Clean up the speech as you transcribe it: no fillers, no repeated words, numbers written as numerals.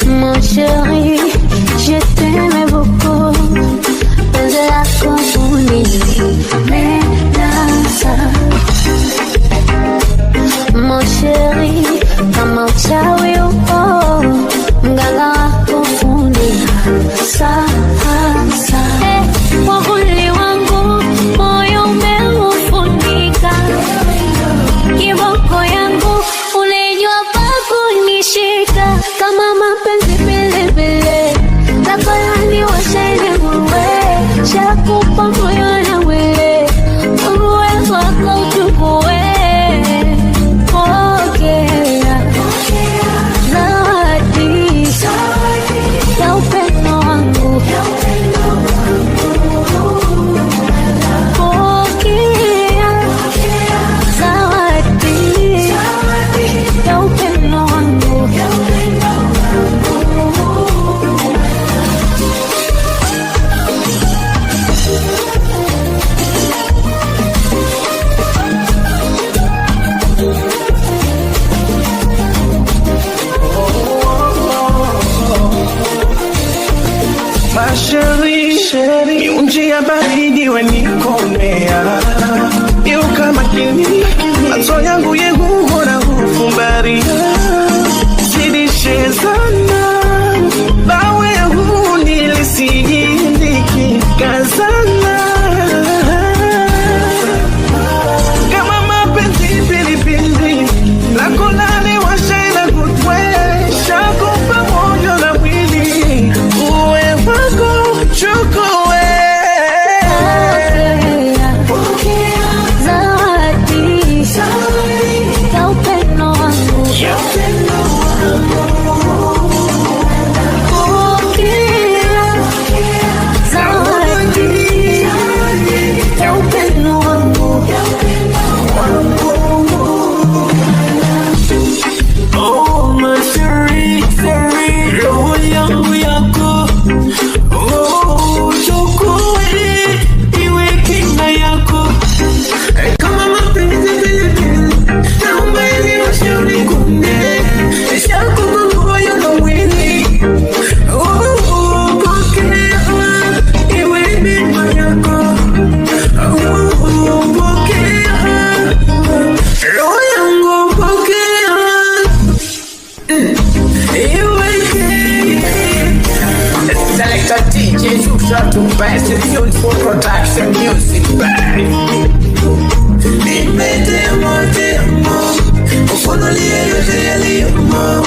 Mon chéri, je t'aimais beaucoup. Faisais la compagnie, mais dans ça. Mon chéri, kama uchawi upo, mganga wako fundi sasa. Wahuli wangu, moyo umeufunika. Kiboko yangu, unajua pa kunishika. Kama mapenzi pilipili, takolani washaini muwe. Shakupa moyo na mwili, uwe wako utukue. Sheri, unjia baridi wenikomea. Yuka makini, macho yangu yeguho na hufumbaria. Zidishe sana, bawe huu nilisijindiki kazana. Kama mapenzi pilipili, lakolani washaina kutwe. Shakupa moyo na mwili, uwe wako chukue. Zawadi ya upendo wangu. Zawadi ya upendo wangu. Oh my Sheri, roho yangu yako. Oh chukue, iwe kinga yako. Kama mapenzi pilipili, naomba ili washauri kunde. Shakupa moyo na mwili, pokea, iwe bima yako. Pokea, roho yangu pokea. Selector DJ Zusha to best tunes for production music by Nimete mo, ufunulie yote yaliyomo.